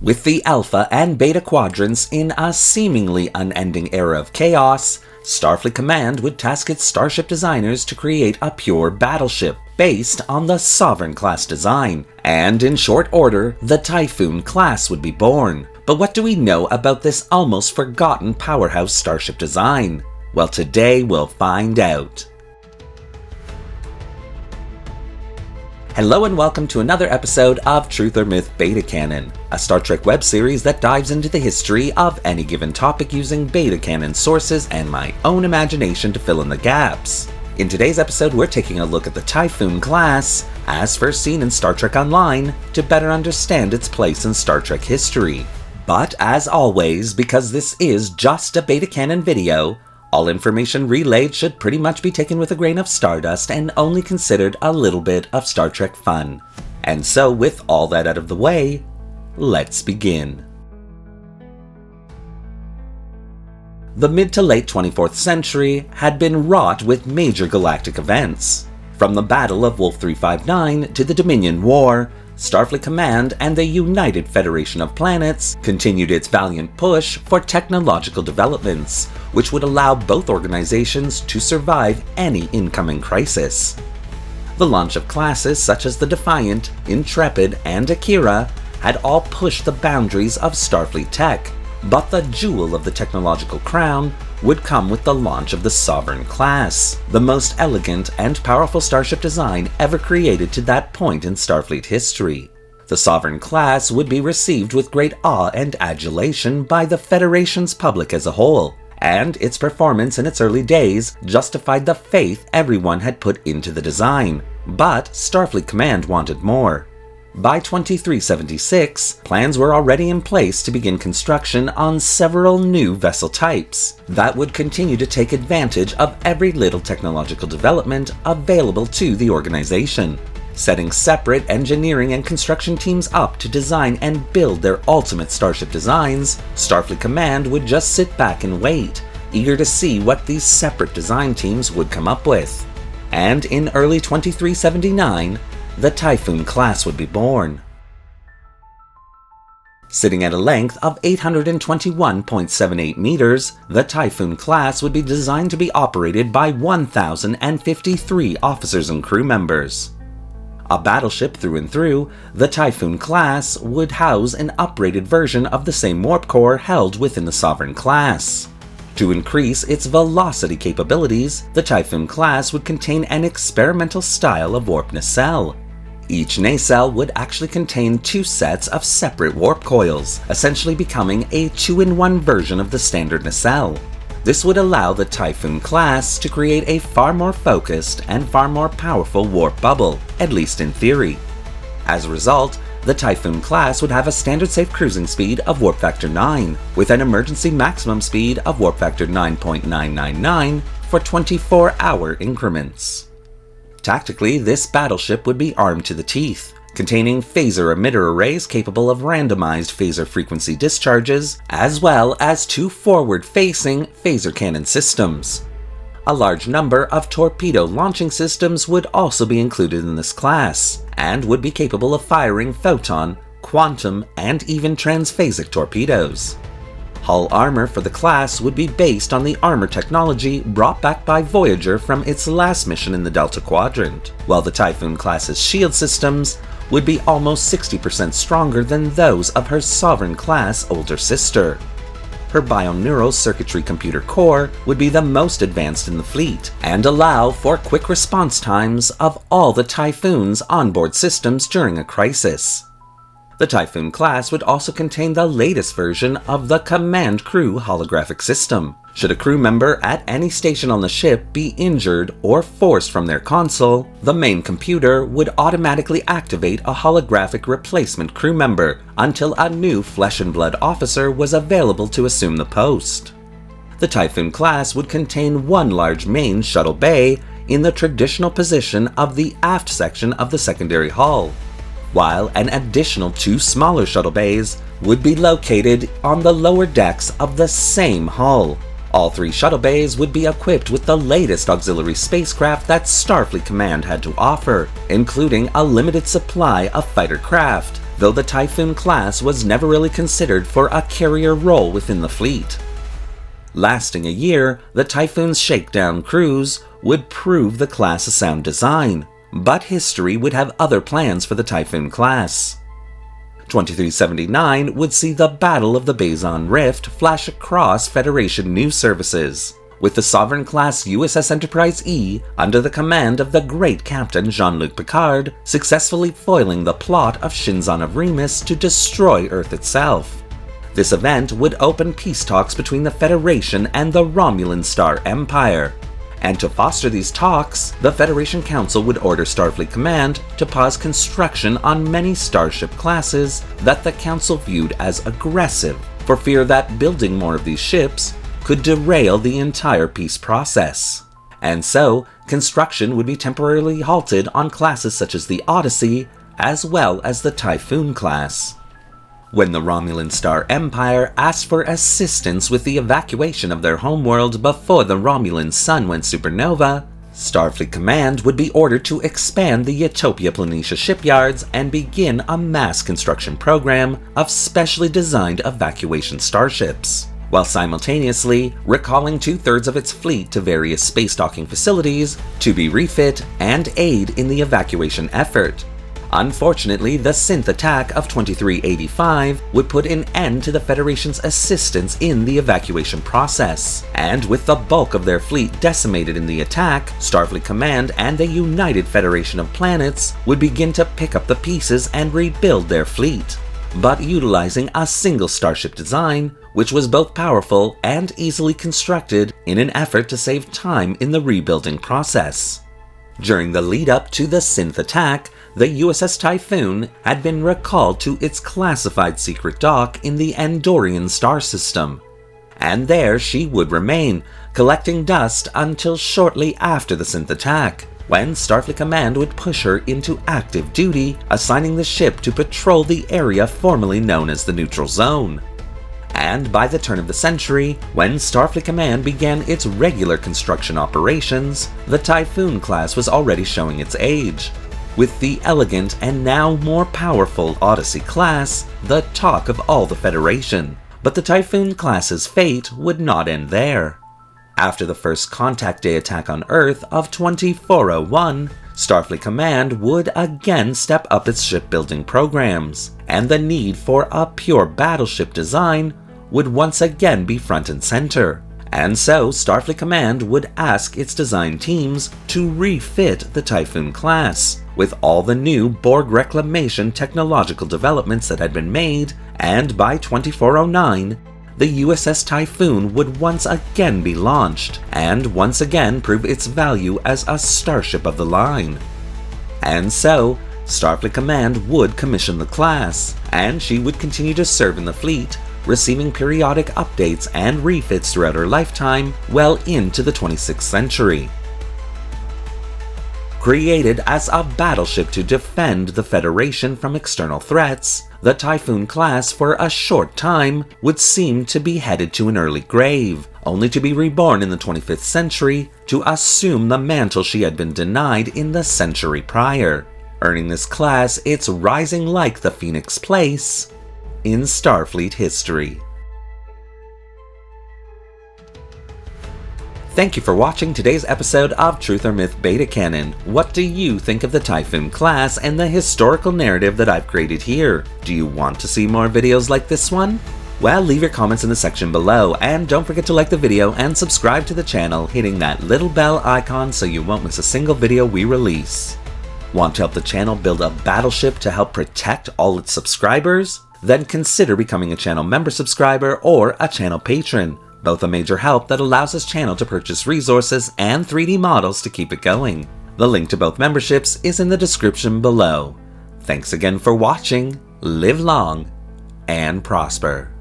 With the Alpha and Beta quadrants in a seemingly unending era of chaos, Starfleet Command would task its starship designers to create a pure battleship based on the Sovereign Class design, and in short order, the Typhoon Class would be born. But what do we know about this almost forgotten powerhouse starship design? Well, today we'll find out. Hello and welcome to another episode of Truth or Myth Beta Canon, a Star Trek web series that dives into the history of any given topic using beta canon sources and my own imagination to fill in the gaps. In today's episode, we're taking a look at the Typhoon Class, as first seen in Star Trek Online, to better understand its place in Star Trek history. But as always, because this is just a beta canon video, all information relayed should pretty much be taken with a grain of stardust and only considered a little bit of Star Trek fun. And so, with all that out of the way, let's begin. The mid to late 24th century had been wrought with major galactic events. From the Battle of Wolf 359 to the Dominion War, Starfleet Command and the United Federation of Planets continued its valiant push for technological developments, which would allow both organizations to survive any incoming crisis. The launch of classes such as the Defiant, Intrepid, and Akira had all pushed the boundaries of Starfleet tech, but the jewel of the technological crown would come with the launch of the Sovereign Class, the most elegant and powerful starship design ever created to that point in Starfleet history. The Sovereign Class would be received with great awe and adulation by the Federation's public as a whole, and its performance in its early days justified the faith everyone had put into the design. But Starfleet Command wanted more. By 2376, plans were already in place to begin construction on several new vessel types that would continue to take advantage of every little technological development available to the organization. Setting separate engineering and construction teams up to design and build their ultimate starship designs, Starfleet Command would just sit back and wait, eager to see what these separate design teams would come up with. And in early 2379, the Typhoon Class would be born. Sitting at a length of 821.78 meters, the Typhoon Class would be designed to be operated by 1,053 officers and crew members. A battleship through and through, the Typhoon Class would house an upgraded version of the same warp core held within the Sovereign Class. To increase its velocity capabilities, the Typhoon Class would contain an experimental style of warp nacelle. Each nacelle would actually contain two sets of separate warp coils, essentially becoming a 2-in-1 version of the standard nacelle. This would allow the Typhoon Class to create a far more focused and far more powerful warp bubble, at least in theory. As a result, the Typhoon Class would have a standard safe cruising speed of warp factor 9, with an emergency maximum speed of warp factor 9.999 for 24-hour increments. Tactically, this battleship would be armed to the teeth, containing phaser emitter arrays capable of randomized phaser frequency discharges, as well as two forward-facing phaser cannon systems. A large number of torpedo launching systems would also be included in this class, and would be capable of firing photon, quantum, and even transphasic torpedoes. Hull armor for the class would be based on the armor technology brought back by Voyager from its last mission in the Delta Quadrant, while the Typhoon class's shield systems would be almost 60% stronger than those of her Sovereign class older sister. Her bioneural circuitry computer core would be the most advanced in the fleet, and allow for quick response times of all the Typhoon's onboard systems during a crisis. The Typhoon Class would also contain the latest version of the Command Crew holographic system. Should a crew member at any station on the ship be injured or forced from their console, the main computer would automatically activate a holographic replacement crew member until a new flesh and blood officer was available to assume the post. The Typhoon Class would contain one large main shuttle bay in the traditional position of the aft section of the secondary hull, while an additional two smaller shuttle bays would be located on the lower decks of the same hull. All three shuttle bays would be equipped with the latest auxiliary spacecraft that Starfleet Command had to offer, including a limited supply of fighter craft, though the Typhoon class was never really considered for a carrier role within the fleet. Lasting a year, the Typhoon's shakedown cruise would prove the class a sound design, but history would have other plans for the Typhoon class. 2379 would see the Battle of the Bazon Rift flash across Federation news services, with the Sovereign-class USS Enterprise E under the command of the great Captain Jean-Luc Picard successfully foiling the plot of Shinzon of Remus to destroy Earth itself. This event would open peace talks between the Federation and the Romulan Star Empire, and to foster these talks, the Federation Council would order Starfleet Command to pause construction on many starship classes that the Council viewed as aggressive, for fear that building more of these ships could derail the entire peace process. And so, construction would be temporarily halted on classes such as the Odyssey, as well as the Typhoon class. When the Romulan Star Empire asked for assistance with the evacuation of their homeworld before the Romulan sun went supernova, Starfleet Command would be ordered to expand the Utopia Planitia shipyards and begin a mass construction program of specially designed evacuation starships, while simultaneously recalling 2/3 of its fleet to various space docking facilities to be refit and aid in the evacuation effort. Unfortunately, the synth attack of 2385 would put an end to the Federation's assistance in the evacuation process, and with the bulk of their fleet decimated in the attack, Starfleet Command and the United Federation of Planets would begin to pick up the pieces and rebuild their fleet, but utilizing a single starship design, which was both powerful and easily constructed in an effort to save time in the rebuilding process. During the lead-up to the synth attack, the USS Typhoon had been recalled to its classified secret dock in the Andorian star system, and there she would remain, collecting dust until shortly after the synth attack, when Starfleet Command would push her into active duty, assigning the ship to patrol the area formerly known as the Neutral Zone. And by the turn of the century, when Starfleet Command began its regular construction operations, the Typhoon class was already showing its age, with the elegant and now more powerful Odyssey class the talk of all the Federation. But the Typhoon class's fate would not end there. After the first Contact Day attack on Earth of 2401, Starfleet Command would again step up its shipbuilding programs, and the need for a pure battleship design would once again be front and center. And so Starfleet Command would ask its design teams to refit the Typhoon class with all the new Borg reclamation technological developments that had been made, and by 2409, the USS Typhoon would once again be launched, and once again prove its value as a starship of the line. And so, Starfleet Command would commission the class, and she would continue to serve in the fleet, receiving periodic updates and refits throughout her lifetime well into the 26th century. Created as a battleship to defend the Federation from external threats, the Typhoon class for a short time would seem to be headed to an early grave, only to be reborn in the 25th century to assume the mantle she had been denied in the century prior, earning this class its rising like the Phoenix place in Starfleet history. Thank you for watching today's episode of Truth or Myth Beta Canon. What do you think of the Typhoon class and the historical narrative that I've created here? Do you want to see more videos like this one? Well, leave your comments in the section below, and don't forget to like the video and subscribe to the channel, hitting that little bell icon so you won't miss a single video we release. Want to help the channel build a battleship to help protect all its subscribers? Then consider becoming a channel member subscriber or a channel patron, both a major help that allows this channel to purchase resources and 3D models to keep it going. The link to both memberships is in the description below. Thanks again for watching, live long, and prosper.